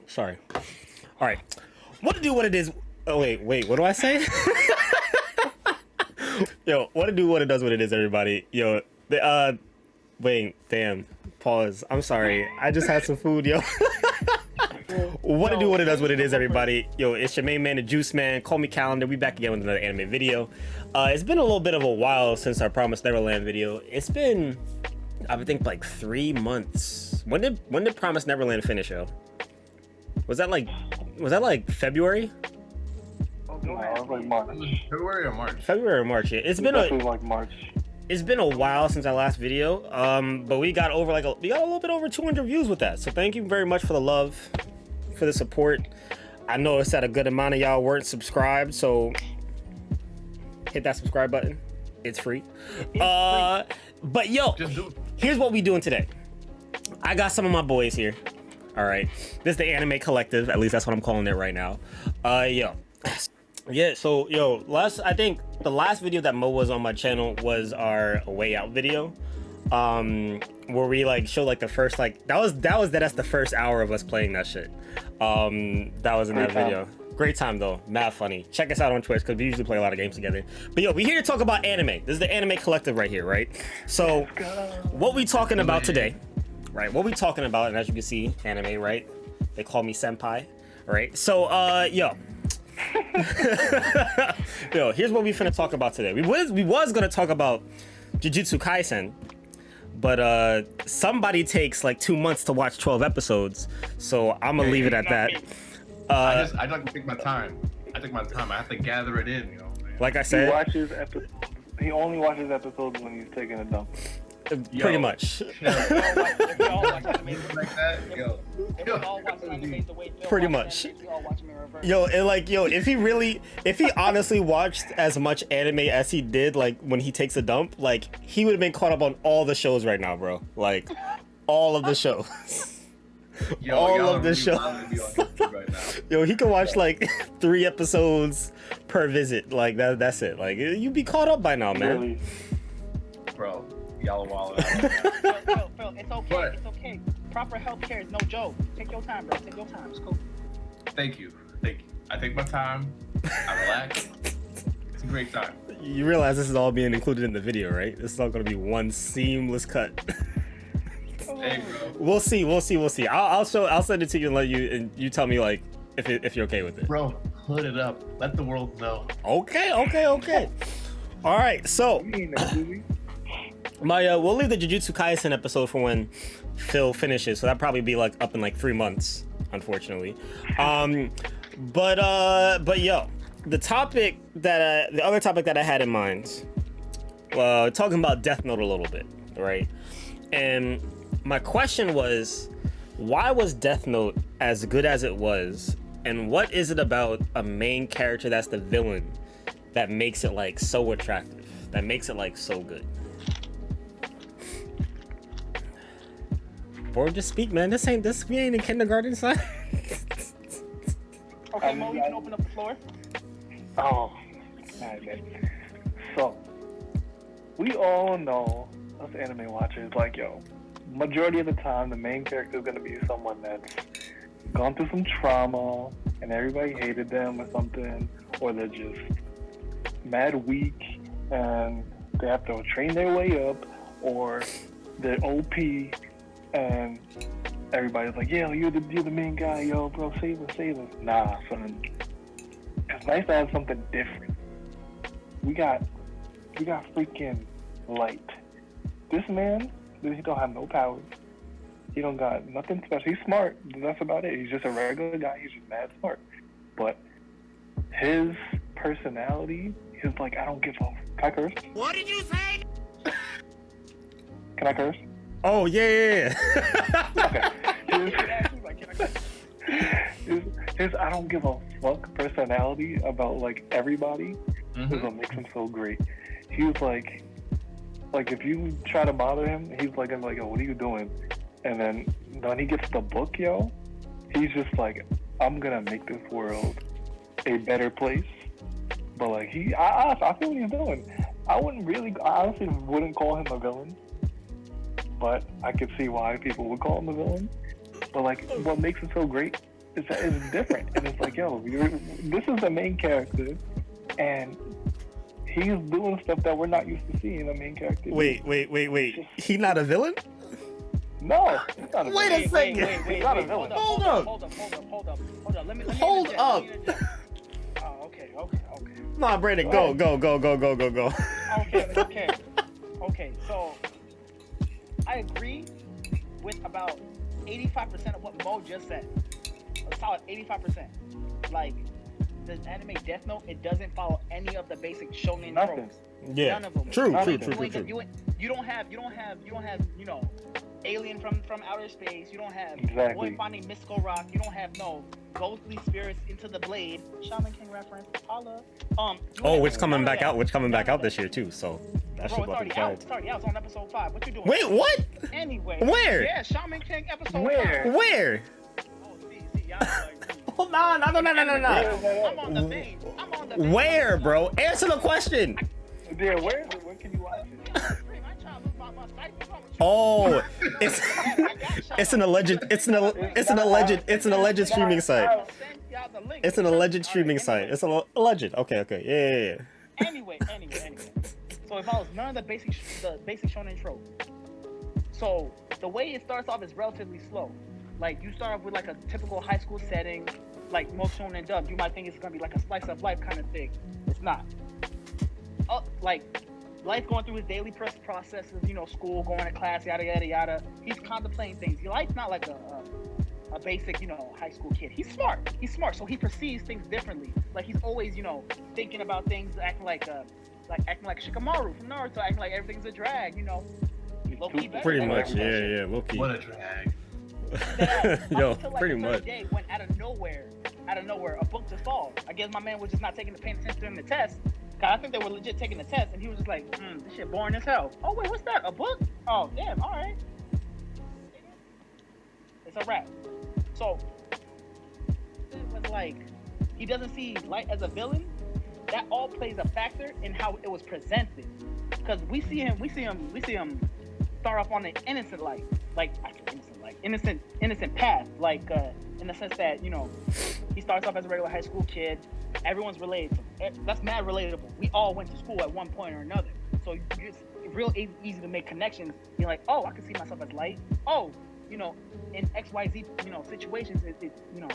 Sorry. All right. What to do? What it is? Oh wait. What do I say? Yo, what to do? What it does? What it is? Everybody. Yo. Wait. Damn. Pause. I'm sorry. I just had some food, yo. What to do? What it does? What it is? Everybody. Yo, it's your main man, the Juice Man. Call me Calendar. We back again with another anime video. It's been a little bit of a while since our Promised Neverland video. It's been, I think, like 3 months. When did Promised Neverland finish, yo? Was that like February? No, it was like March. February or March? February or March, yeah. It's been like March. It's been a while since our last video, but we got a little bit over 200 views with that. So thank you very much for the love, for the support. I noticed that a good amount of y'all weren't subscribed, so hit that subscribe button. It's free. But yo, here's what we doing today. I got some of my boys here. All right, this is the Anime Collective. At least that's what I'm calling it right now. Yeah, so yo, I think the last video that Mo was on my channel was our Way Out video, where we like showed like the first that's the first hour of us playing that shit. That was in that video. Great time though, mad funny. Check us out on Twitch because we usually play a lot of games together. But yo, we here to talk about anime. This is the Anime Collective right here, right? So what we talking about today, right? What we talking about, and as you can see, anime, right? They call me senpai, right? So yo. Yo, here's what we finna talk about today. We was gonna talk about Jujutsu Kaisen, but somebody takes like 2 months to watch 12 episodes, so I'm gonna leave it at that. I like to take my time. I have to gather it in, you know. Like I said, he only watches episodes when he's taking a dump. Pretty much. Pretty much. Yo, and like, yo, if he honestly watched as much anime as he did, like when he takes a dump, like he would have been caught up on all the shows right now, bro. Like, all of the shows. All of the shows. Right now. Yo, he can watch like 3 episodes per visit. Like that's it. Like you'd be caught up by now, man. Really? Bro. Y'all are wild. Phil, it's okay. It's okay. Proper healthcare is no joke. Take your time, bro. Take your time. It's cool. Thank you. I take my time. I relax. It's a great time. You realize this is all being included in the video, right? This is all gonna be one seamless cut. Hey, bro. We'll see. I'll send it to you and you tell me like if you're okay with it. Bro, put it up. Let the world know. Okay. All right, so. We'll leave the Jujutsu Kaisen episode for when Phil finishes, so that'll probably be like up in like 3 months, unfortunately. But yo, the other topic that I had in mind, talking about Death Note a little bit, right? And my question was, why was Death Note as good as it was, and what is it about a main character that's the villain that makes it like so attractive, that makes it like so good? Or just speak, man. We ain't in kindergarten, son. Okay, Mo, you can open up the floor. Oh, man. So, we all know, us anime watchers, like, yo, majority of the time, the main character is gonna be someone that's gone through some trauma, and everybody hated them or something, or they're just mad weak, and they have to train their way up, or they're OP, and everybody's like, yeah, you're the main guy, yo, bro, save us. Nah, son. It's nice to have something different. We got freaking Light. This man, he don't have no powers. He don't got nothing special. He's smart. That's about it. He's just a regular guy. He's just mad smart. But his personality, he's like, I don't give a... Can I curse? What did you say? Can I curse? Oh, yeah. Okay. His I don't give a fuck personality about like everybody is what makes him so great. He was like if you try to bother him, he's like, I'm like, yo, what are you doing? And then when he gets the book, yo, he's just like, I'm gonna make this world a better place. But like I feel what he's doing. I honestly wouldn't call him a villain. But I could see why people would call him a villain. But like, what makes it so great is that it's different, and it's like, yo, this is the main character, and he's doing stuff that we're not used to seeing a main character. Wait. He not a villain? No, he's not a Wait a villain. second. He's not a villain. Hold up. Let me interject. Oh, okay. Nah, Brandon, go. Okay. So I agree with about 85% of what Mo just said. A solid 85%. Like the anime Death Note, it doesn't follow any of the basic shonen tropes. Yeah. None of them. True. You don't have, you know, alien from outer space. You don't have Exactly. boy finding mystical rock. You don't have no ghostly spirits into the blade. Shaman King reference. Holla. Which coming back out this year too. So that Bro, shit it's about to already be out. fire. It's already out. It's on episode 5. What you doing? Wait, what? Anyway. Where? Yeah, Shaman King episode Where? 5. Where? Oh, see, y'all like me. Oh, no. I'm on the main. Where, bro? Answer the question. Yeah, where is it? Where can you watch it? Oh, it's an alleged streaming site. It's an alleged streaming site. It's an alleged. Okay. Yeah. Anyway. So it follows none of the basic shonen trope. So the way it starts off is relatively slow. Like you start off with like a typical high school setting, like most shonen dubs. You might think it's gonna be like a slice of life kind of thing. It's not. Like life going through his daily processes, you know, school, going to class, yada yada yada. He's contemplating things. Life's not like a basic, you know, high school kid. He's smart, so he perceives things differently. Like he's always, you know, thinking about things, acting like Shikamaru from Naruto, acting like everything's a drag, you know. Low-key better. Pretty much, yeah, low-key. What a drag. Yo, until, like, pretty the third much. day, when out of nowhere, a book just falls. I guess my man was just not paying attention during the test. Cause I think they were legit taking the test, and he was just like, this shit boring as hell. Oh wait, what's that? A book? Oh damn, all right. It's a wrap. So it was like he doesn't see Light as a villain. That all plays a factor in how it was presented. Cause we see him start off on an innocent light, innocent path, like in the sense that, you know, he starts off as a regular high school kid. Everyone's related to him. That's mad relatable. We all went to school at one point or another. So it's real easy to make connections. You're like, oh, I can see myself as Light. Oh, you know, in XYZ, you know, situations, you know,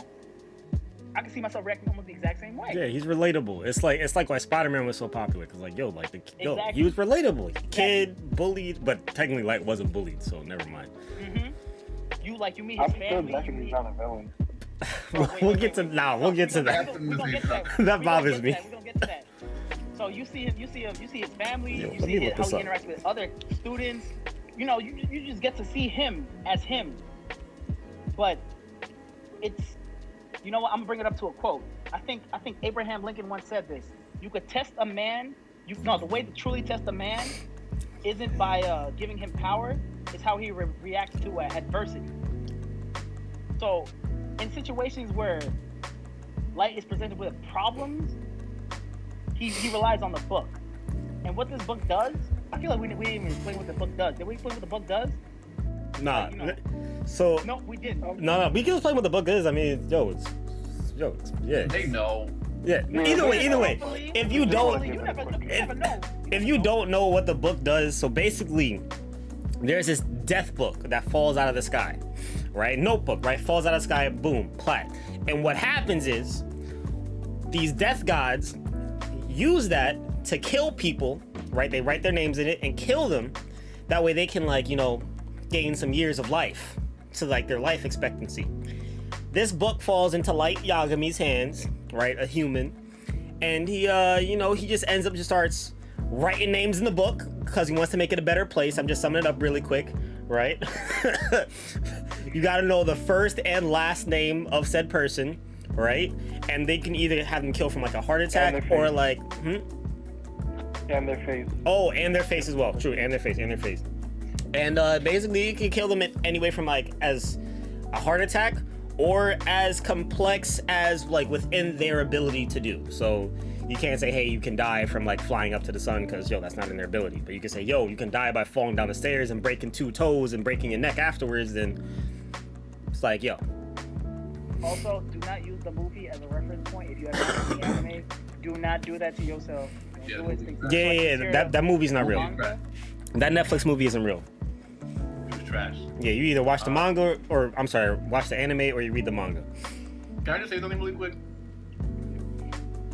I can see myself reacting almost the exact same way. Yeah, he's relatable. It's like why Spider-Man was so popular, because like, Exactly. he was relatable. Kid, bullied, but technically Light wasn't bullied, so never mind. Mm-hmm. You meet I'm his still family. liking he's not a villain. We'll get to that. We're gonna get to that. That bothers me. We're gonna get to that. So you see his family. Yo, You let me see look how this he up. interacts with other students. You know, you just get to see him as him. But it's, you know what? I'm gonna bring it up to a quote. I think Abraham Lincoln once said this. You could test a man. The way to truly test a man isn't by giving him power. It's how he reacts to adversity. So, in situations where Light is presented with problems, he relies on the book. And what this book does, I feel like we didn't even explain what the book does. Did we explain what the book does? Nah. You know. So No, we didn't. no, we can explain what the book is. I mean, it's yeah. They know. Yeah. Either way, if you don't, You never know. if you don't know what the book does, so basically, there's this death book that falls out of the sky, right? Notebook, right? Falls out of the sky, boom, plat. And what happens is, these death gods use that to kill people, right? They write their names in it and kill them. That way they can, like, you know, gain some years of life to, like, their life expectancy. This book falls into Light Yagami's hands, right? A human. And he, he just ends up just starts writing names in the book because he wants to make it a better place. I'm just summing it up really quick, right? You got to know the first and last name of said person, right? And they can either have them killed from like a heart attack or like, And their face. Oh, and their face as well. True, and their face. And basically, you can kill them anyway from like as a heart attack or as complex as like within their ability to do. So you can't say, hey, you can die from like flying up to the sun because, that's not in their ability. But you can say, you can die by falling down the stairs and breaking 2 toes and breaking your neck afterwards. Then It's like, yo, Also, do not use the movie as a reference point if you ever seen the anime. Do not do that to yourself. Don't Yeah, do the it. movie- Think- yeah, like, yeah, consider that movie's not the real. manga. That Netflix movie isn't real. It was trash. Yeah, you either watch the manga or I'm sorry, watch the anime or you read the manga. Can I just say something really quick?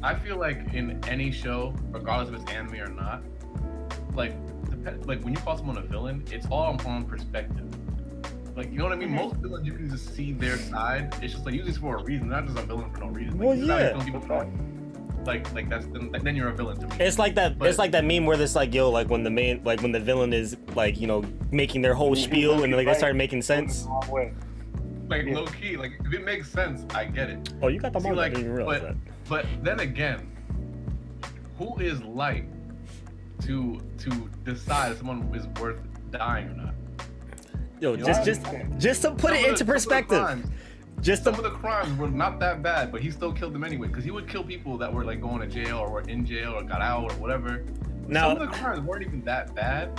I feel like in any show, regardless if it's anime or not, like when you call someone a villain, it's all on perspective. Like, you know what I mean? Mm-hmm. Most villains, you can just see their side. It's just like usually it's for a reason, not just a villain for no reason. Like, Well, he's not yeah. killing people for- like that's then you're a villain to me. It's like that. But- It's like that meme where it's like, yo, like when the villain is like, you know, making their whole spiel and like they start making sense. Like Yeah. low key, like if it makes sense, I get it. Oh, you got the See, manga. I like, didn't even realize that. but then again, who is Light to decide if someone is worth dying or not? Yo, You know just what just to put it into perspective. Just Some to of the crimes were not that bad, but he still killed them anyway. Because he would kill people that were like going to jail or were in jail or got out or whatever. now. Some of the crimes weren't even that bad,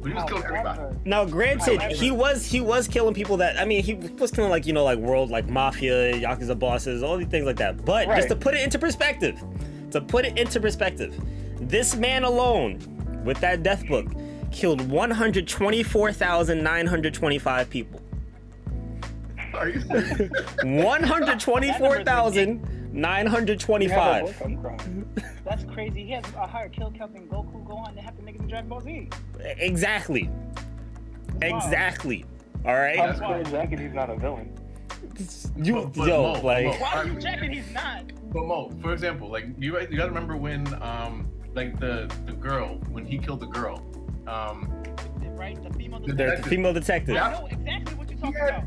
but he was killing everybody. Now, granted, he was killing people that, I mean, he was killing like, you know, like world, like mafia, yakuza bosses, all these things like that. But just Right. to put it into perspective, this man alone, with that death book, killed 124,925 people. Are you serious? 124,925. That's crazy. He has a higher kill count than Goku, Gohan, and half the niggas in Dragon Ball Z. Exactly. Exactly. All I'm right. still jacking he's not a villain. You, But yo, Mo, like. Mo, Why are you checking he's not? But Mo, for example, like you gotta remember when like the girl, when he killed the girl, Right? The female The detective. female detective. I know exactly what you're talking about.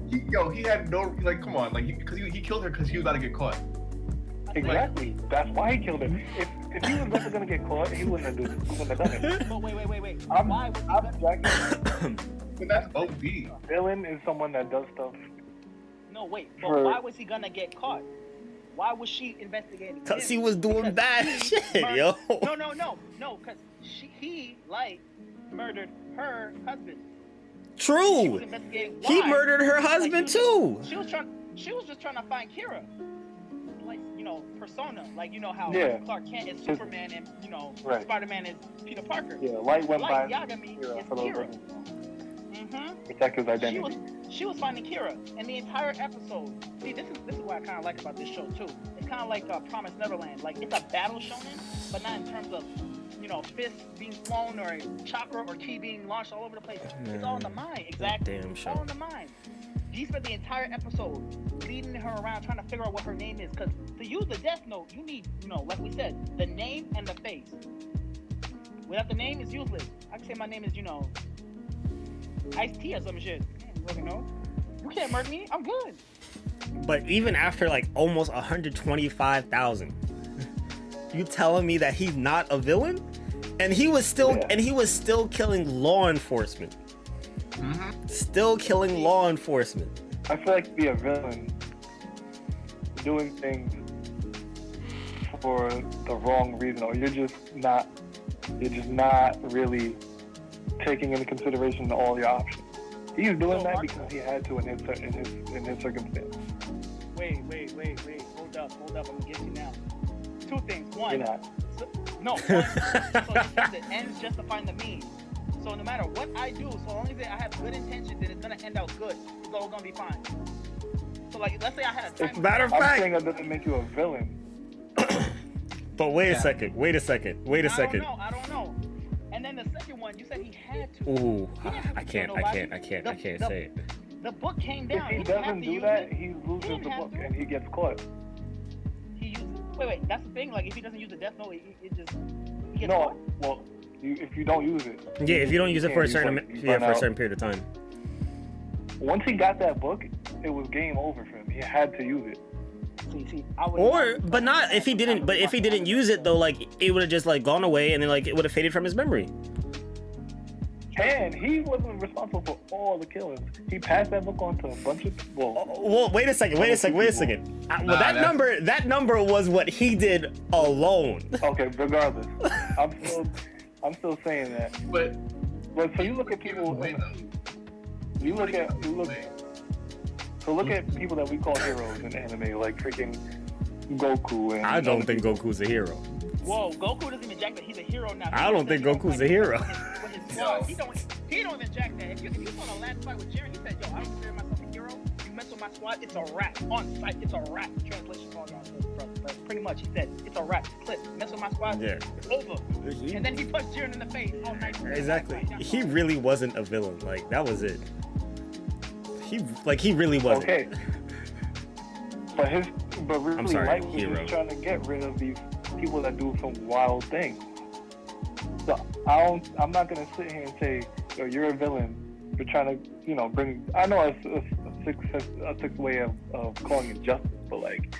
he had no, like, come on, like, because he killed her because he was about to get caught. Exactly. That's why he killed him. If he was never gonna get caught, he wouldn't have done it. But wait. I'm Why was he jacking. But that's OD. Villain is someone that does stuff. No, wait. But For- why was he gonna get caught? Why was she investigating Cause him? he was doing Because bad he shit, murdered- yo. No, because he murdered her husband. She was True. investigating He why. murdered her Like, husband too. She was just trying to find Kira. Like, you know, persona. Like, you know how Yeah. Clark Kent is Superman and, you know, Right. Spider-Man is Peter Parker. Yeah, Light went by Like Yagami Kira is for those Kira. reasons. Mm-hmm. Protect his identity. She was finding Kira, and the entire episode. See, this is what I kind of like about this show too. It's kind of like Promised Neverland. Like, it's a battle shonen, but not in terms of, you know, fists being flown or chakra or ki being launched all over the place. It's all in the mind. Exactly. Damn It's show. all in the mind. He spent the entire episode leading her around trying to figure out what her name is. Because to use the Death Note, you need, you know, like we said, the name and the face. Without the name, it's useless. I can say my name is, you know, Ice-T or some shit. You fucking know. You can't murder me. I'm good. But even after like almost 125,000, you telling me that he's not a villain? And he was still killing law enforcement. Mm-hmm. Still killing law enforcement. I feel like to be a villain, doing things for the wrong reason, or you're just not really taking into consideration all your options. He's doing So, that Mark- because he had to in his circumstance. Wait. Hold up. I'm gonna get you now. Two things. One. You're not. No. One, so you said the ends justifying the means. So no matter what I do, so long as I have good intentions and it's gonna end out good, it's all gonna be fine. So like, let's say I had a time. Matter of I'm fact, saying that doesn't make you a villain. but wait a Yeah. second. Wait a second. I don't know. And then the second one, you said he had to. Ooh, He didn't have I to can't kill nobody. I can't say it. The book came If down. he didn't have doesn't to do use that, it. he loses didn't the have book to. and he gets caught. He used. Wait. That's the thing. Like, if he doesn't use the Death Note, it just. He gets No, caught. well, if you don't use it. Yeah, if you don't use it for a you certain burn- you for a burn out. certain period of time. Once he got that book, it was game over for him. He had to use it. See, I would. Or but not if he didn't but if he didn't use it though, like it would have just like gone away and then like it would have faded from his memory. And he wasn't responsible for all the killings. He passed that book on to a bunch of Well, wait a second. Well, Nah, that number was what he did alone. Okay, regardless, I'm still saying that. But But so you look at people. Wait, though. You look at So look at people that we call heroes in anime, like freaking Goku and. I don't think Goku's a hero. Whoa, Goku doesn't even jack that. He's a hero now. I don't think Goku's a hero. With his squad. He don't even jack that. If you saw the last fight with Jiren, he said, "Yo, I don't consider myself a hero. You mess with my squad, it's a wrap. On site, it's a wrap." Translation all y'all know, bro. But pretty much, he said, "It's a wrap. Clip. Mess with my squad, Yeah. it's over." And then he punched Jiren in the face. Oh, nice. Exactly. He really wasn't a villain. Like that was it. He really wasn't. Okay. But really, I'm sorry, Light was hero. just trying to get rid of these people that do some wild things. So I'm not gonna sit here and say, "Yo, you're a villain." You're trying to, bring. I know it's a sick way of calling it justice, but like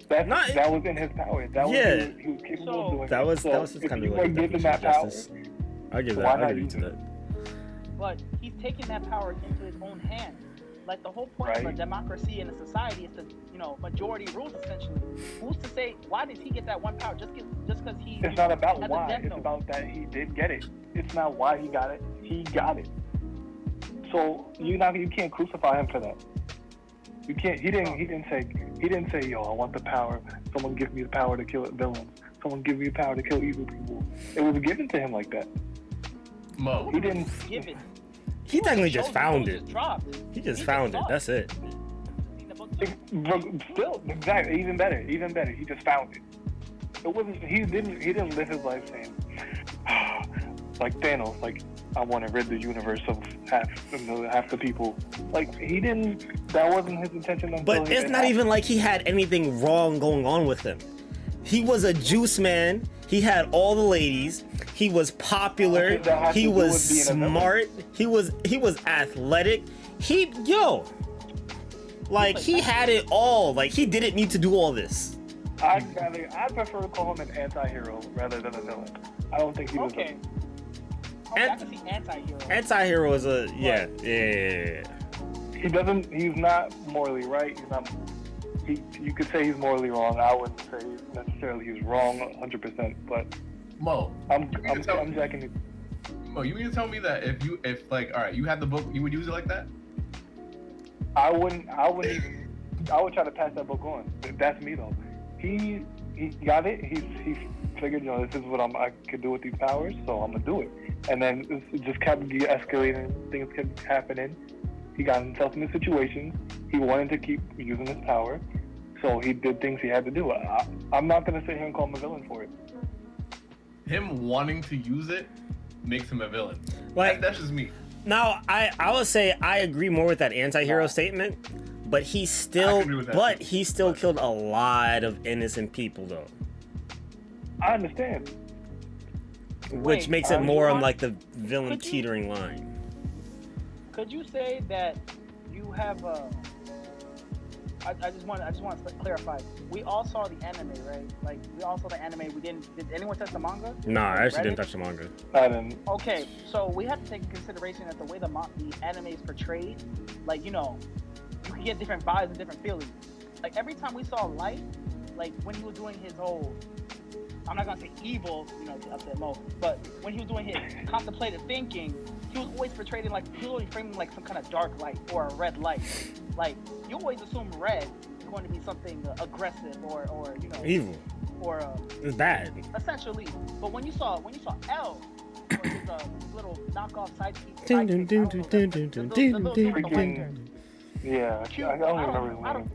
that was in his power. That was Yeah. he was capable of doing. That was just if kind you of were like given that that power. justice. I'll give why that. not I'll give you use to it? that. But he's taking that power into his own hands. Like the whole point of a Right. democracy in a society is to, majority rules essentially. Who's to say why did he get that one power? Just because he. It's not about had the why. death It's note. about that he did get it. It's not why he got it. He got it. So you can't crucify him for that. You can't. He didn't say, "Yo, I want the power. Someone give me the power to kill villains. Someone give me the power to kill evil people." It was given to him like that. Mo. He didn't. Give it. He technically just Chosen, found those it. just dropped. He just found it. saw That's it. In the book too. Still, exactly. Even better. He just found it. It wasn't. He didn't live his life saying, like Thanos, like, "I want to rid the universe of half the people." Like he didn't. That wasn't his intention. But it's not even like he had anything wrong going on with him. He was a juice man. He had all the ladies. He was popular. Okay, that has He to do was with being a villain. smart. He was athletic. He had it all. Like he didn't need to do all this. I'd prefer to call him an anti-hero rather than a villain. I don't think he was. Okay. I can see anti-hero. Anti-hero is a yeah. He's not morally right. You could say he's morally wrong. I wouldn't say necessarily he's wrong 100%, but Mo. I'm jacking it. Mo, you mean to tell me that if all right, you had the book, you would use it like that? I would try to pass that book on. That's me though. He got it. He figured, this is what I could do with these powers, so I'm gonna do it. And then it just kept escalating. Things kept happening. He got himself into situations. He wanted to keep using his power, so he did things he had to do. I'm not gonna sit here and call him a villain for it. Him wanting to use it makes him a villain. Like That's just me. now, I would say I agree more with that anti-hero statement, but he still killed a lot of innocent people though, I understand. which Wait, makes it more on you- like the villain could you- teetering line. Could you say that you have I just want to clarify. We all saw the anime, right? Like we all saw the anime. Did anyone touch the manga? Nah, I actually Read didn't it? touch the manga. I didn't. Okay, so we have to take in consideration that the way the anime is portrayed, like you can get different vibes and different feelings. Like every time we saw Light, like when he was doing his whole, I'm not gonna say evil, to upset Mo, but when he was doing his contemplative thinking, he was always portrayed in like he was always framing like some kind of dark light or a red light. Like you always assume red is going to be something aggressive or Evil. or It's bad. essentially. But when you saw L, or his little knockoff sidekick, Dun, dun, dun, dun, dun, dun, dun, dun, Freaking- Yeah, Cute. I don't remember his name.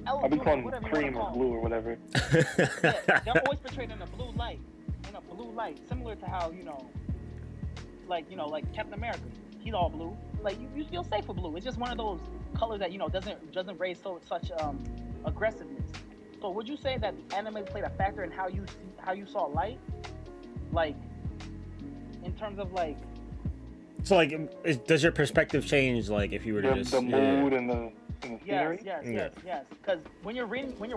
I'll be calling him whatever you Cream wanna or call Blue or whatever. Yeah, they're always portrayed in a blue light, similar to how like Captain America, he's all blue. Like you feel safe with blue. It's just one of those colors that doesn't raise such aggressiveness. So would you say that the anime played a factor in how you saw Light, like in terms of like? So like, does your perspective change like if you were to just The mood and the scenery? Yes. Because when you're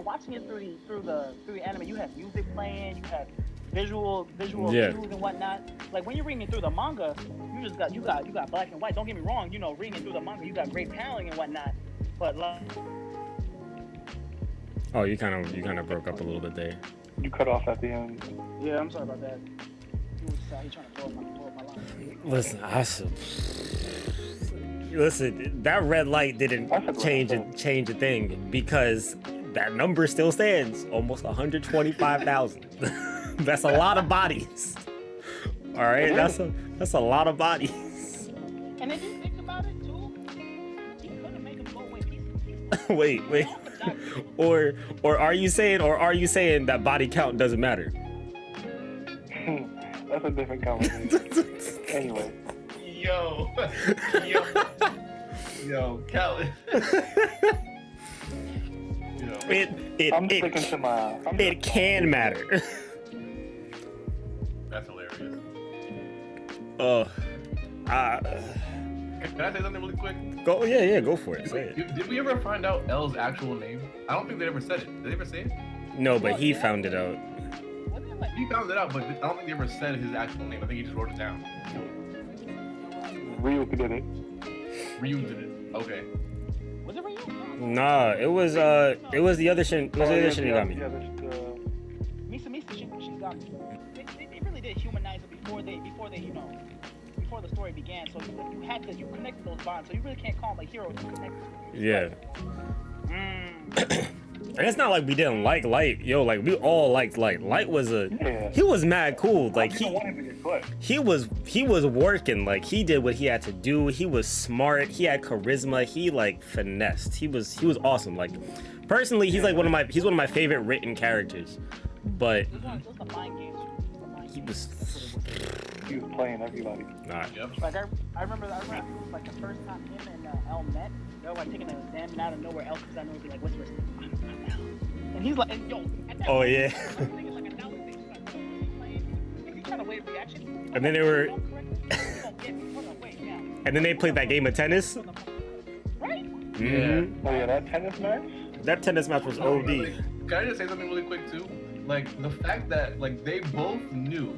watching it through the anime, you have music playing, you have visual cues and whatnot. Like when you're reading it through the manga, you got black and white. Don't get me wrong, reading it through the manga, you got great paneling and whatnot. But like, oh, you kind of broke up a little bit there. You cut off at the end. yeah, I'm sorry about that. He was trying to blow up my line. Listen, listen, that red light didn't change a thing because that number still stands, almost 125,000. That's a lot of bodies. All right, that's a lot of bodies. And if you think about it too, he couldn't make him go away. Wait. Or are you saying that body count doesn't matter? That's a different conversation. Anyway. Yo, Calvin. I'm sticking to my. It can matter. That's hilarious. Can I say something really quick? Go for it. Say it. Did we ever find out L's actual name? I don't think they ever said it. Did they ever say it? No, but he found it out. He found it out, but I don't think they ever said his actual name. I think he just wrote it down. Ryu did it. Ryu did it. Okay. Was it Ryu? Nah, it was the other Shinigami. Yeah, Misa Shinigami. They really did humanize it before they before the story began. So you connected those bonds. So you really can't call them like heroes. You connected. Yeah. And it's not like we didn't like Light, yo. Like we all liked Light. Light was he was mad cool. Like he was working. Like he did what he had to do. He was smart. He had charisma. He like finessed. He was awesome. Like personally, he's one of my favorite written characters. But he was playing everybody. Nah. Yep. Like I remember it was like the first time him and El met. They were like taking an exam and out of nowhere El comes out and be like whispers, I'm El. And he's like, and yo, at that point, yeah. Like a dollar thing, he's trying to wait reaction. And then they were and then they played that game of tennis. Right? Mm-hmm. Oh yeah, that tennis match? That tennis match was OD. Can I just say something really quick too? Like the fact that like they both knew.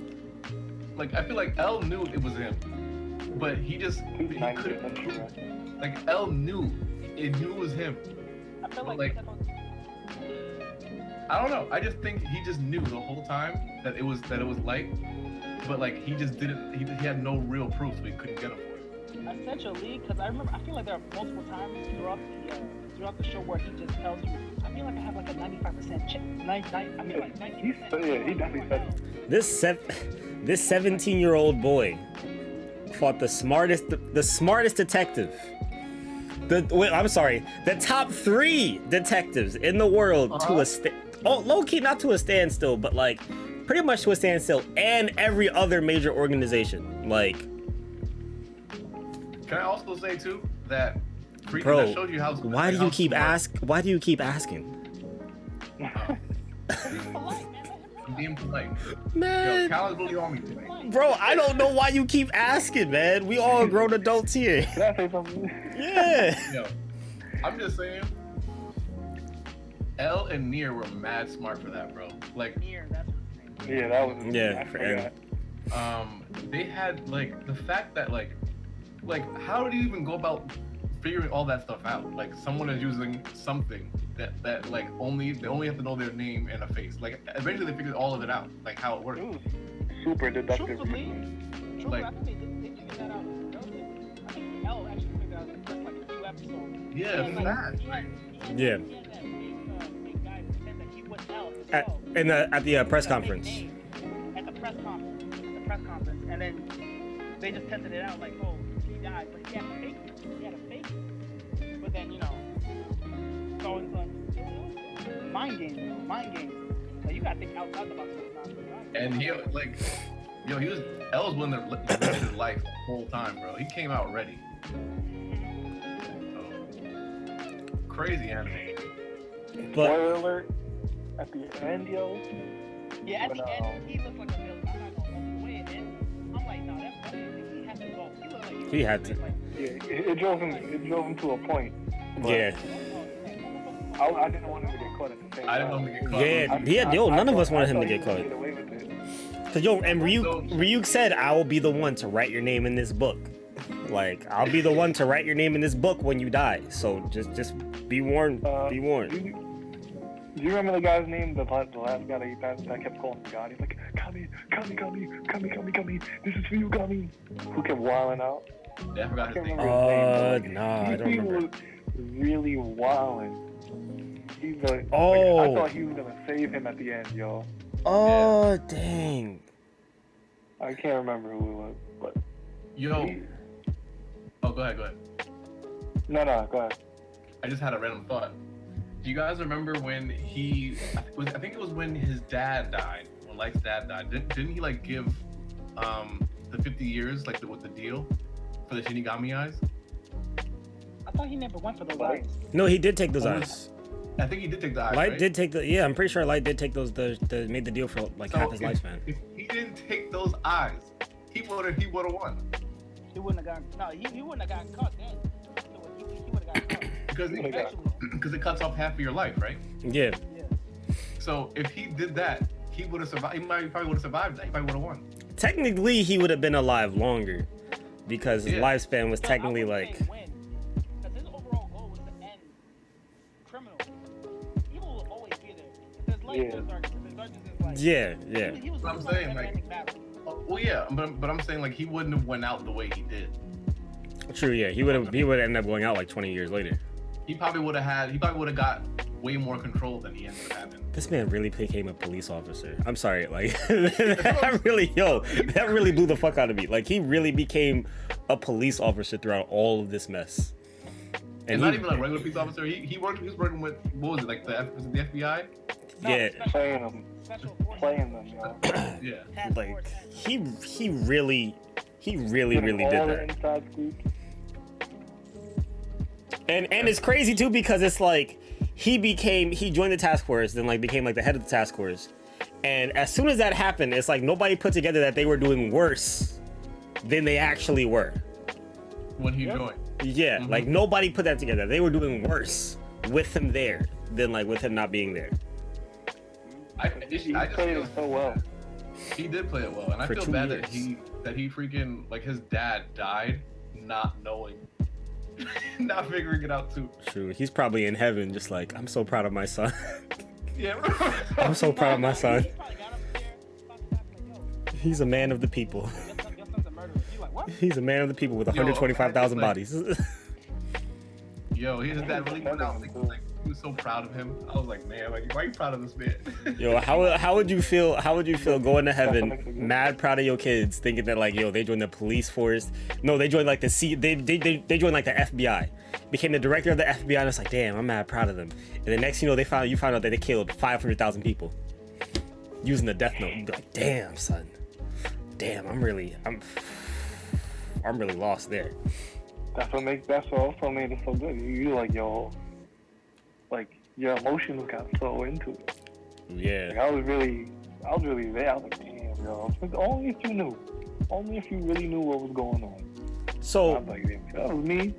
Like I feel like L knew it was him, but he couldn't. Like L knew it was him. I feel like I don't know. I just think he just knew the whole time that it was Light, but like he just didn't. He had no real proof, so he couldn't get him for it. Essentially, because I feel like there are multiple times throughout the show where he just tells you, I feel like I have like a 95% chance. He definitely said it. This 17-year-old boy fought the smartest detective. The top 3 detectives in the world to a low-key not to a standstill, but like pretty much to a standstill, and every other major organization. Like, can I also say too that bro, that shows you how why do you keep asking? I'm being polite. Man. Yo, Cal is really on me today. Bro, I don't know why you keep asking, man. We all grown adults here. Can I say something? Yeah. Yo, I'm just saying, L and Nier were mad smart for that, bro. Like Nier, that's what his name. Yeah, that was. Yeah, for N. They had like the fact that like how do you even go about figuring all that stuff out? Like someone is using something that like they only have to know their name and a face. Like eventually they figured all of it out, like how it works. It was super deductive. Truthfully, like, I think they figured that out relatively. I think L actually figured out in just like a few episodes. Yeah, He had that big guy pretend that he was L At the press conference. At the press conference, and then they just tested it out like, oh, he died, but he had to fake it. But then it's always mind games. Like you gotta think outside the box. And he like, yo, L was willing to live his life the whole time, bro. He came out ready. So, crazy anime. Spoiler alert! At the end, yo. Yeah, at the end, he looked like a villain. I'm not gonna know the way it ends. I'm like, no, that's funny. He had to go. He looked like he had to. Yeah, it drove him to a point. Yeah. I didn't want him to get caught at the same time. I didn't want him to get caught. Yeah, none of us wanted him to get caught. Get away with it. Cause and Ryuk said, "I will be the one to write your name in this book. Like, I'll be the one to write your name in this book when you die. So just be warned. Be warned." Do you remember the guy's name? The last guy that he passed that kept calling him God. He's like, Kami, this is for you, Kami. Who kept wilding out? Yeah, I forgot his name. Nah, I don't He remember. was really wildin'. He's like, Oh. I thought he was gonna save him at the end, yo. Oh, dang. I can't remember who it was, but Yo. Oh, go ahead. no, go ahead. I just had a random thought. Do you guys remember when I think it was when his dad died, when Light's dad died. Didn't he like give the 50 years like with the deal for the Shinigami eyes? I thought he never went for those eyes. No, he did take those eyes. I think he did take the eyes. Light right? did take the. Yeah, I'm pretty sure Light did take those. Made the deal for like half his lifespan. If he didn't take those eyes, he would have won. He wouldn't have gotten. No, he wouldn't have gotten caught then. He would have gotten caught. Because it cuts off half of your life, right? Yeah. Yeah. So if he did that, he would have survived. He probably would have survived that. He probably would have won. Technically, he would have been alive longer because his lifespan was technically like. Because his overall goal was to end criminals. Evil will always be there. If there's light, there's darkness. If there's darkness, there's light. Yeah. He was But I'm like saying, a like- never-ending battle. Well, yeah, but I'm saying like he wouldn't have went out the way he did. True. Yeah. He would have ended up going out like 20 years later. He probably would have got way more control than he ended up having. This man really became a police officer. I'm sorry, like that really blew the fuck out of me. Like he really became a police officer throughout all of this mess. And not even a regular police officer. He was working with, what was it, like was it the FBI? No, Yeah. Playing them, Special playing them, yo. Yeah. task Like force. he really did all the that. inside scoops. And it's crazy too because it's like he joined the task force, then like became like the head of the task force. And as soon as that happened, it's like nobody put together that they were doing worse than they actually were. When he joined. Yeah, Mhm. like nobody put that together. They were doing worse with him there than like with him not being there. He I just played feel it so well. he did play it well, and I For feel 2 bad years. that he freaking like his dad died not knowing, not figuring it out too. True. He's probably in heaven just like, I'm so proud of my son. Yeah. I'm so proud of my son. He probably got up there, fucking back, like, yo, He's a man of the people. your son's a murderer. You like, what? He's a man of the people with Yo, 125,000 like- bodies. Yo, his dad really went out like he was so proud of him. I was like, man, like why are you proud of this man? Yo, how would you feel? How would you feel going to heaven, mad proud of your kids, thinking that like, yo, they joined the police force? No, they joined like the they joined like the FBI, became the director of the FBI, and it's like, damn, I'm mad proud of them. And the next, you know, you found out that they killed 500,000 people using the death note. You'd be like, damn, son, damn, I'm really lost there. That's what also made it so good. You like, yo, like your emotions got so into it. Like, Yeah. I was really there. I was like, damn, yo. Only if you knew. Only if you really knew what was going on. I So, was like, if that was me.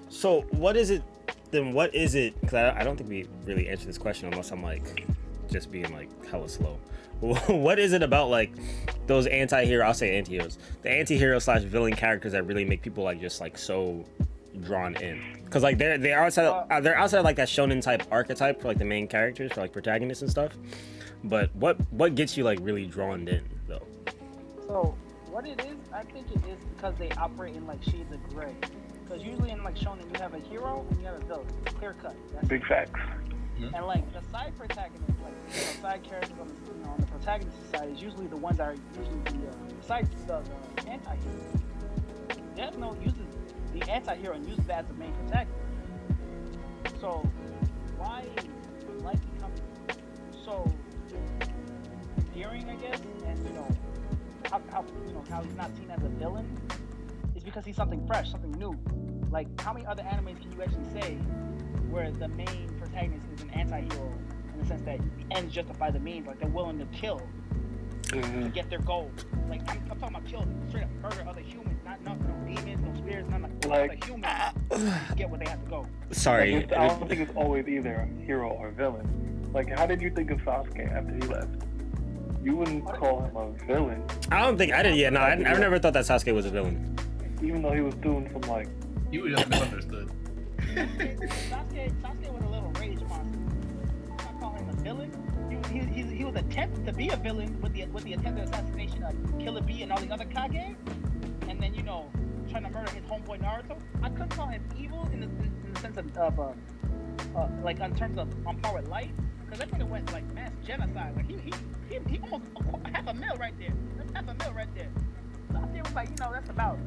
so what is it? Then what is it? Because I don't think we really answered this question unless I'm like just being like hella slow. What is it about like those anti-hero? I'll say anti-heroes. The anti-hero / villain characters that really make people like just like so drawn in. Because like they're outside of like that shonen type archetype for like the main characters for like protagonists and stuff. But what gets you like really drawn in though? So what it is, I think it is because they operate in like shades of gray. Because usually in like shonen, you have a hero and you have a villain, clear cut. That's Big facts. And like the side protagonists, like side characters on the on the protagonist side is usually the ones that are usually the anti-hero. Death Note uses the anti-hero and uses that as the main protagonist. So why life becomes so endearing, I guess, and how he's not seen as a villain is because he's something fresh, something new. Like how many other animes can you actually say where the main protagonist is an anti-hero in the sense that the ends justify the means, like they're willing to kill to get their goal. Like I'm talking about kill, straight up murder other humans, no demons, no spirits, none like other humans to get where they have to go. Sorry. Like, I don't think it's always either a hero or villain. Like, how did you think of Sasuke after he left? You wouldn't call him a villain, I didn't. Yeah, no, I never thought that Sasuke was a villain. even though he was doing some like. He was just misunderstood. Sasuke was a little rage monster. I'm not calling him a villain. He was attempted to be a villain with the attempted assassination of Killer Bee and all the other Kage, and and then trying to murder his homeboy Naruto. I couldn't call him evil in the sense of like in terms of on par with light, because that nigga went like mass genocide. Like he almost half a mil right there. That's half a mil right there. So I think it was like that's about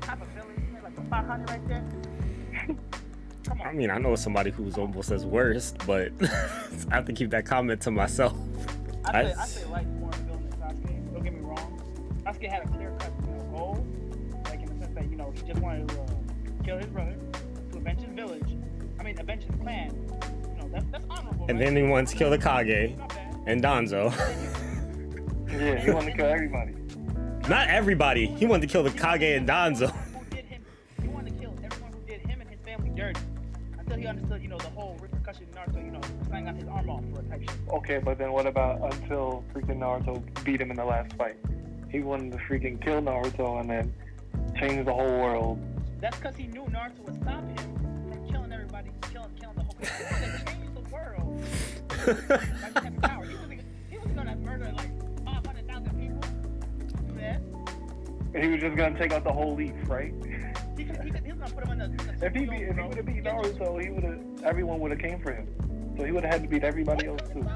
half a billion, like 500 right there. Come on. I mean, I know somebody who's almost as worst, but I have to keep that comment to myself. I say Light's more of a villain than Sasuke. Don't get me wrong. Sasuke had a clear-cut goal, like in the sense that he just wanted to kill his brother, to avenge his village. I mean, avenge his clan. That's honorable. And right? then he wants to kill the Kage and Danzo. Yeah, he wanted to kill everybody. Not everybody. He wanted to kill the Kage and Danzo. He wanted to kill everyone who did him and his family dirty. Until he understood, the whole repercussion Naruto, signing out his arm off for a type shit. Okay, but then what about until freaking Naruto beat him in the last fight? He wanted to freaking kill Naruto and then change the whole world. That's because he knew Naruto would stop him from killing everybody, killing the whole world. He wanted to change the world. By just having power. He was gonna murder like 500,000 people. Yeah. And he was just gonna take out the whole leaf, right? He was gonna put him in the If he would have beat Naruto, everyone would have came for him. So he would have had to beat everybody else too.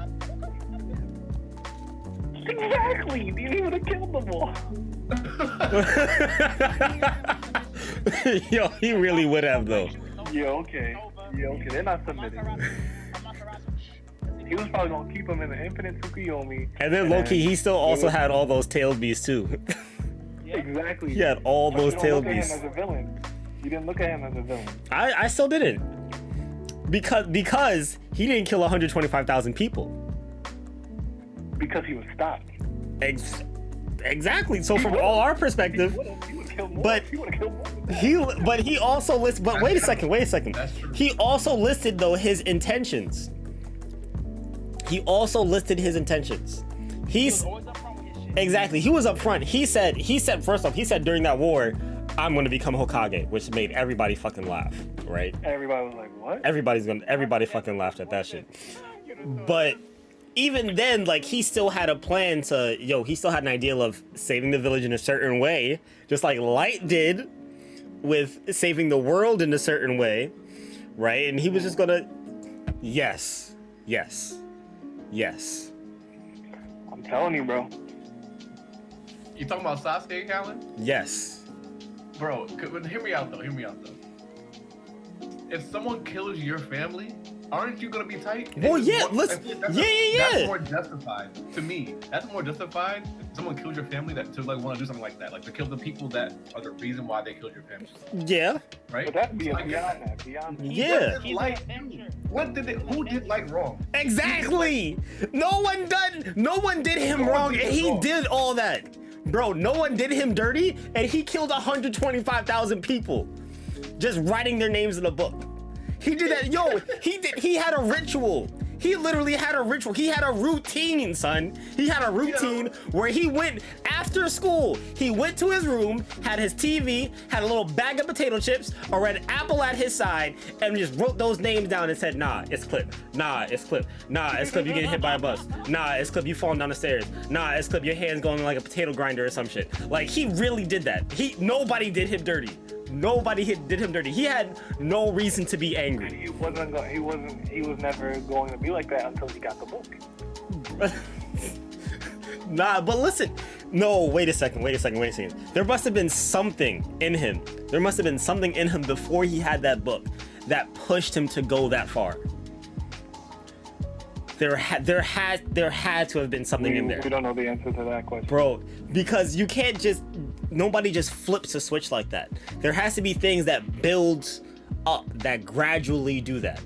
Exactly. He would have killed them all. Yo, he really would have though. Yeah, okay. They're not submitting. He was probably gonna keep him in the infinite Tsukuyomi. And then Loki, he still also had all those tail beasts too. Exactly. He had all those tail beasts. beasts. You didn't look at him as a villain. You didn't look at him as a villain. I still didn't. Because he didn't kill 125,000 people. Because he was stopped. Exactly. So from all our perspective, He would kill more. but He would have killed more. he also listed. But wait a second. That's true. He also listed though his intentions. He also listed his intentions. He's always up front with his shit. exactly. He was up front. He said first off. He said during that war, I'm going to become Hokage, which made everybody fucking laugh, right? Everybody was like, what? Everybody fucking laughed at that shit. But even then, like, he still had a plan he still had an ideal of saving the village in a certain way, just like Light did with saving the world in a certain way, right? And he was just gonna, yes. I'm telling you, bro. You talking about Sasuke, Callan? Yes. Bro, hear me out though. If someone kills your family, aren't you gonna be tight? Well, yeah, That's more justified to me. That's more justified. If someone kills your family, to like want to do something like that, like to kill the people that are the reason why they killed your family. Yeah. Right? But that'd be So I get beyond that. Yeah. Who did Light wrong? Exactly. No one did him wrong, and he did all that. Bro, no one did him dirty, and he killed 125,000 people just writing their names in a book. He did that. Yo, he had a ritual. He literally had a ritual. He had a routine, son. He had a routine where he went after school. He went to his room, had his TV, had a little bag of potato chips, a red apple at his side, and just wrote those names down and said, nah, it's Clip. Nah, it's Clip. Nah, it's Clip, you getting hit by a bus. Nah, it's Clip, you falling down the stairs. Nah, it's Clip, your hand's going like a potato grinder or some shit. Like, he really did that. Nobody did him dirty. Nobody did him dirty. He had no reason to be angry. He was never going to be like that until he got the book. Nah, but listen. No, wait a second. There must have been something in him. There must have been something in him before he had that book that pushed him to go that far. There had to have been something in there. We don't know the answer to that question. Bro, because you can't nobody just flips a switch like that. There has to be things that build up, that gradually do that.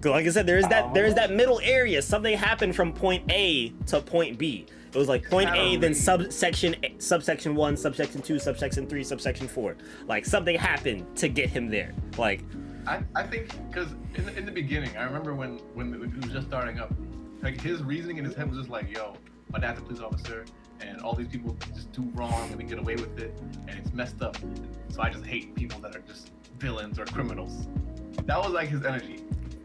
Like I said, there is that middle area. Something happened from point A to point B. It was like point A, then subsection 1, subsection 2, subsection 3, subsection 4. Like, something happened to get him there. Like, I think because in the beginning, I remember when he was just starting up, like his reasoning in his head was just like, yo, my dad's a police officer, and all these people just do wrong and we get away with it, and it's messed up. So I just hate people that are just villains or criminals. That was like his energy.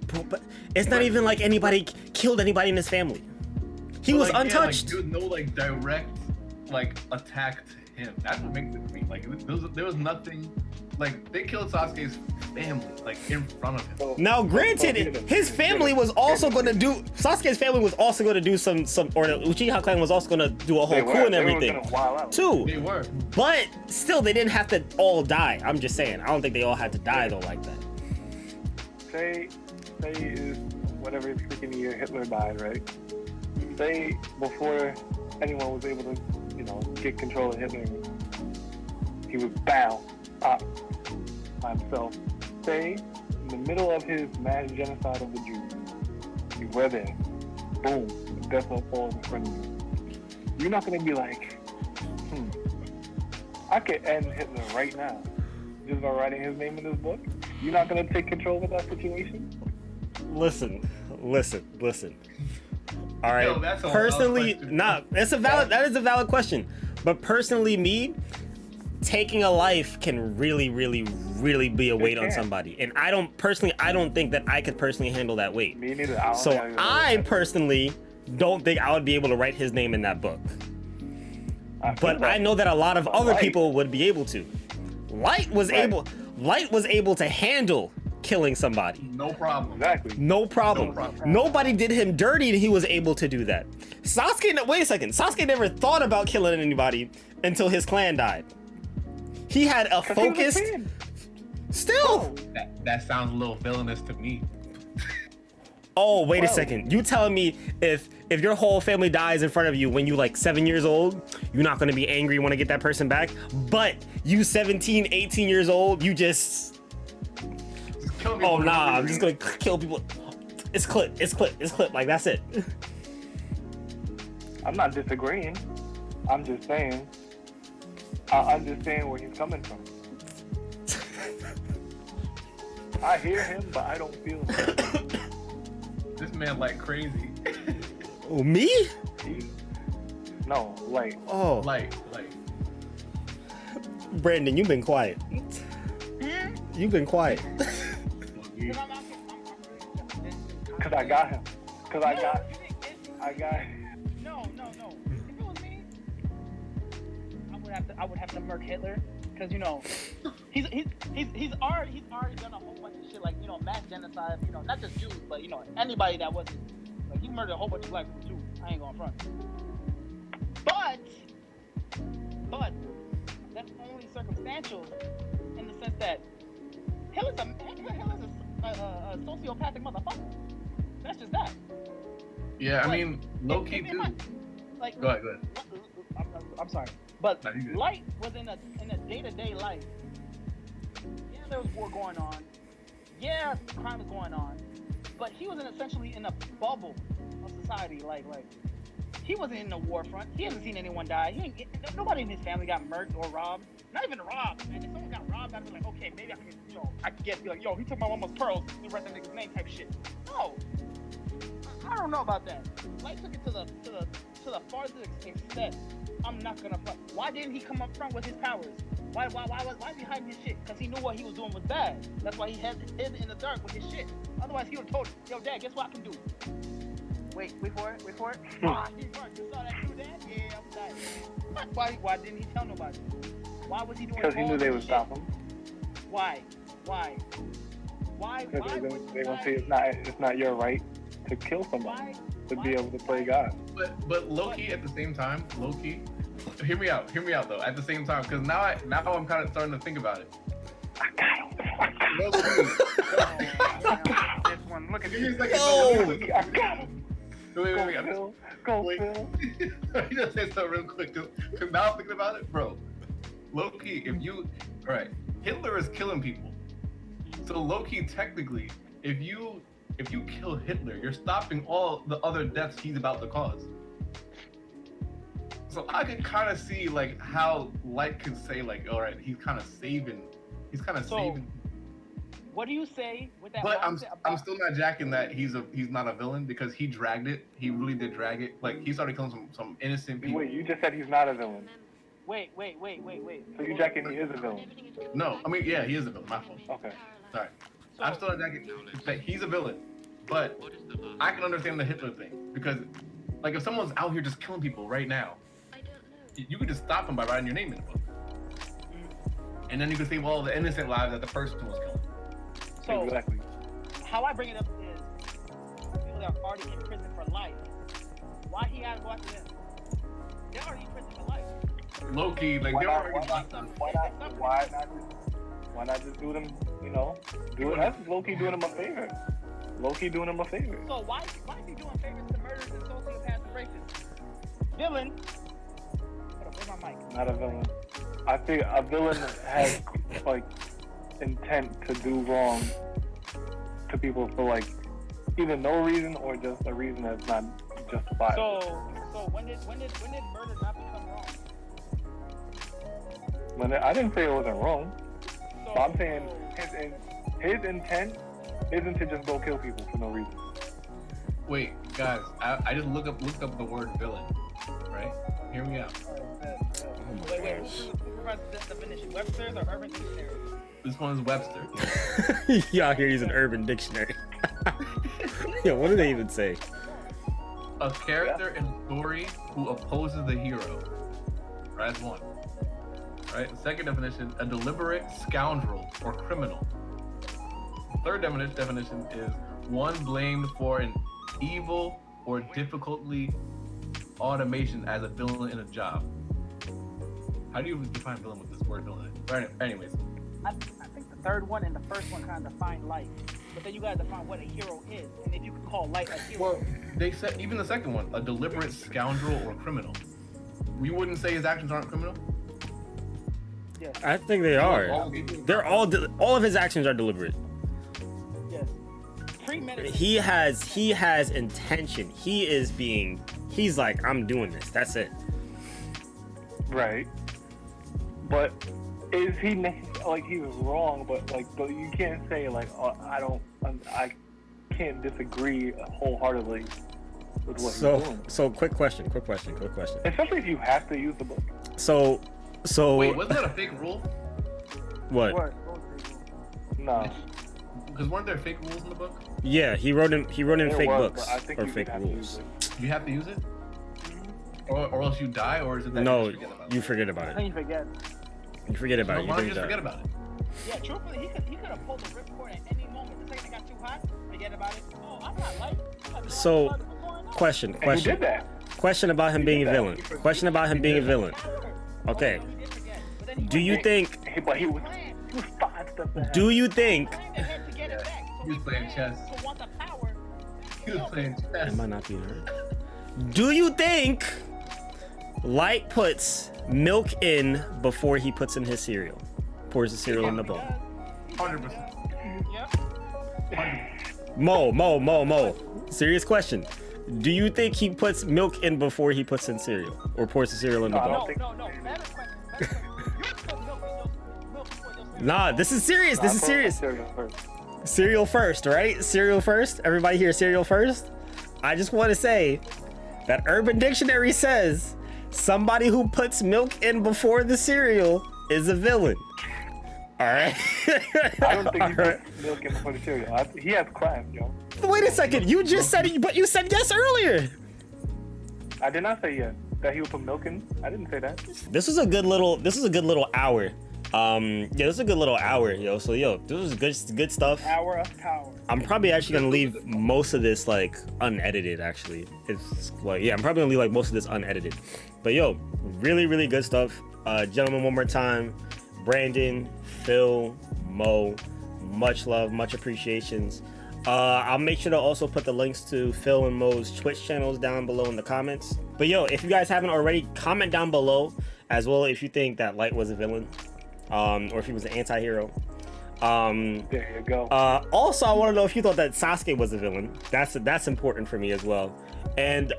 bro, but it's not even like anybody killed anybody in his family. He was untouched. There was no like direct like attack him. That's what makes it for me. Like there was nothing. Like they killed Sasuke's family, like in front of him. So- Now, granted, his family was also going to do. Sasuke's family was also going to do some, or the Uchiha clan was also going to do a whole coup and everything, They were gonna wild out. too. They were. But still, they didn't have to all die. I'm just saying. I don't think they all had to die though like that. Say is whatever freaking year Hitler died, right? Say before anyone was able to, get control of Hitler, he was bound up by himself. Say in the middle of his mass genocide of the Jews, you were there. Boom, the death note falls in front of you. You're not gonna be like, I could end Hitler right now just by writing his name in this book. You're not gonna take control of that situation. Listen. All right. Yo, that's a Personally, valid question. that is a valid question. But personally, me taking a life can really, really, really be a weight on can. somebody, and I don't think that I could personally handle that weight. Me neither. I don't So think I could. personally don't think I would be able to write his name in that book. I feel But that. I know that a lot of But other Light- people would be able to. Light was able to handle killing somebody. No problem. Exactly. No problem. No problem. Nobody did him dirty and he was able to do that. Wait a second. Sasuke never thought about killing anybody until his clan died. He had a 'Cause he was a focused. kid. Still. That sounds a little villainous to me. Oh, wait a Whoa. second. You telling me if your whole family dies in front of you when you like 7 years old, you're not going to be angry, want to get that person back? But you 17, 18 years old, you just... Just kill me Oh, for nah, no I'm just reason. going to kill people. It's clip. Like, that's it. I'm not disagreeing. I'm just saying. I understand where he's coming from. I hear him, but I don't feel him. This man like crazy. Oh, me? No, like, Oh, like. Brandon, you've been quiet. You've been quiet. cause I got him. Cause I got No. If it was me, I would have to murk Hitler, because he's already done a whole bunch of shit, like mass genocide. Not just Jews, but anybody that wasn't, like, he murdered a whole bunch of black people too. I ain't gonna front. But that's only circumstantial in the sense that Hitler's a sociopathic motherfucker. That's just that. Yeah, I Like, mean, low key if too. Like, Go ahead. I'm sorry, but No, you good. Light was in a day-to-day life. Yeah, there was war going on. Yeah, crime was going on, but he was essentially in a bubble of society. Like he wasn't in the war front. He hasn't seen anyone die. Nobody in his family got murdered or robbed. Not even robbed. Man, if someone got robbed, I'd be like, okay, maybe I can be like, yo, he took my mama's pearls. He write that nigga's name type shit. No, I don't know about that. Light took it to the farthest extent. I'm not gonna front. Why didn't he come up front with his powers? Why is he hiding his shit? Because he knew what he was doing was bad. That's why he hid in the dark with his shit. Otherwise, he would have told him, yo, Dad, guess what I can do? Wait for it. Ah, he worked. You saw that too, Dad? Yeah, I'm dying. Why didn't he tell nobody? Why was he doing because he knew all they this would shit? stop him. Why? Because they're gonna say it's not your right to kill somebody to be able to play God. But low key at the same time, low key. Hear me out though. At the same time, because now I'm kind of starting to think about it. I got him. Low key. This one, look at Give me a this. second. Yo! I got him. Wait. Go, Phil. Go, Wait. Phil. Let me just say something real quick, because now I'm thinking about it, bro. Low key, alright, Hitler is killing people. So low key, technically, if you kill Hitler, you're stopping all the other deaths he's about to cause. So I could kind of see like how Light could say like, all right, he's kind of saving. What do you say with that? But I'm mindset about- still not jacking that he's not a villain, because he dragged it. He really did drag it. Like he started killing some innocent people. Wait, you just said he's not a villain. Wait. So you jacking he is a villain. No, I mean yeah, he is a villain. My fault. Okay. Sorry. I'm still not jacking that he's a villain, but I can understand the Hitler thing, because like if someone's out here just killing people right now, You could just stop him by writing your name in the book, and then you could save all the innocent lives that the person was killing. So Exactly. how I bring it up is people that are already in prison for life. Why he gotta go after them? They're already in prison for life. Low key, like they're already Why not just do them? You know, do it. That's low key doing him a favor. Low key doing him a favor. So why is he doing favors to murderers and sociopaths and rapists? Villain. Hold up, where's my mic? Not a villain. I think a villain has like intent to do wrong to people for like either no reason or just a reason that's not justifiable. So when did murder not become wrong? I didn't say it wasn't wrong. So, But I'm saying his intent isn't to just go kill people for no reason. Wait, guys, I just looked up the word villain, right? Hear me out. Wait, who provides the definition? Webster's or Urban Dictionary? This one's Webster. Y'all here using Urban Dictionary. Yo, what do they even say? A character in a story who opposes the hero. Right, that's one. Right. Second definition: a deliberate scoundrel or criminal. Third definition is one blamed for an evil or difficultly automation as a villain in a job. How do you define villain with this word villain? Right. Anyways, I think the third one and the first one kind of define life, but then you gotta define what a hero is, and if you could call light a hero. well, they said even the second one, a deliberate scoundrel or criminal. We wouldn't say his actions aren't criminal. Yes. I think they are. They're all of his actions are deliberate. Yes. Premeditated. He has intention. He's like, I'm doing this. That's it. Right. But is he like he was wrong? But like, but you can't say like, oh, I can't disagree wholeheartedly with what he's doing. So quick question. Especially if you have to use the book. So Wait, wasn't that a fake rule? what? No. Because weren't there fake rules in the book? Yeah, he wrote in There fake was, books but I think or you fake have to rules. use it. You have to use it, or else you die, or is it that No, you just forget about you it? forget about I it. think you forget. You forget about So it. You why don't think you just that. forget about it? Yeah, truthfully, he could have pulled the ripcord at any moment. The second it got too hot, forget about it. Oh, I'm not light. I'm not So, what's going on? Question. And he did that. Question about him being a villain. Question about him being a villain. Okay. Oh, no, he did forget. But then he Do you think? But he was 5 steps ahead. Do you think? planned ahead to get it back. So He was playing planned chess. To want the power. He was playing chess. Am I not being heard? Do you think Light puts milk in before he puts in his cereal? Pours the cereal in the bowl. 100%. Yep. Mo. Serious question. Do you think he puts milk in before he puts in cereal? Or pours the cereal in the No, I bowl? don't think- No. Better question. You put milk before your cereal. Nah, this is serious. This is serious. Cereal first. Cereal first, right? Cereal first. Everybody here, cereal first. I just want to say that Urban Dictionary says somebody who puts milk in before the cereal is a villain. All right. I don't think he Alright. puts milk in before the cereal. He has craft, yo. Wait a second. You just said it, but you said yes earlier. I did not say yes that he would put milk in. I didn't say that. This was a good little hour. This is a good little hour, yo. So yo, this was good stuff. Hour of power. I'm probably actually gonna leave most of this like unedited. Actually, it's like I'm probably gonna leave like most of this unedited. But yo, really good stuff. Gentlemen, one more time, Brandon, Phil, Mo, much love, much appreciations. I'll make sure to also put the links to Phil and Mo's Twitch channels down below in the comments. But yo, if you guys haven't already, comment down below as well if you think that Light was a villain, or if he was an anti-hero. There you go. Also, I want to know if you thought that Sasuke was a villain. That's important for me as well. And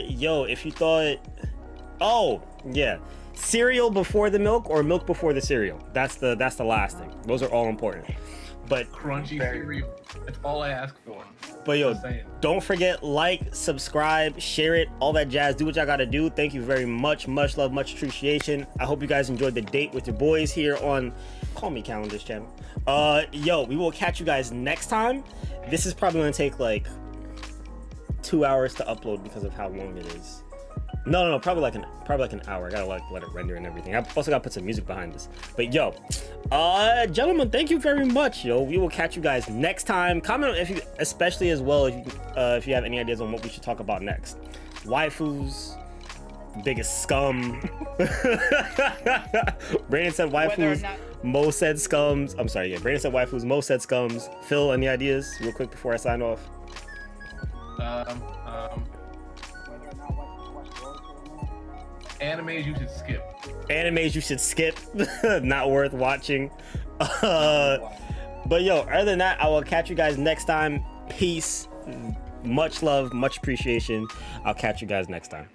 yo, if you thought, oh yeah, cereal before the milk or milk before the cereal. That's the last thing. Those are all important. But Crunchy cereal. That's all I ask for. But yo, Just saying. don't forget, like, subscribe, share it, all that jazz. Do what y'all gotta do. Thank you very much. Much love, much appreciation. I hope you guys enjoyed the date with your boys here on Call Me Calendar's channel. Yo, we will catch you guys next time. This is probably gonna take like 2 hours to upload because of how long it is. No, probably like an hour. I gotta like let it render and everything. I also gotta put some music behind this. But yo, gentlemen, thank you very much. Yo, we will catch you guys next time. Comment if you, especially as well, if you have any ideas on what we should talk about next. Waifus, biggest scum. Brandon said waifus. Mo said scums. I'm sorry, yeah. Brandon said waifus. Mo said scums. Phil, any ideas, real quick before I sign off? Animes you should skip. Animes you should skip. Not worth watching. But yo, other than that, I will catch you guys next time. Peace. Much love, much appreciation. I'll catch you guys next time.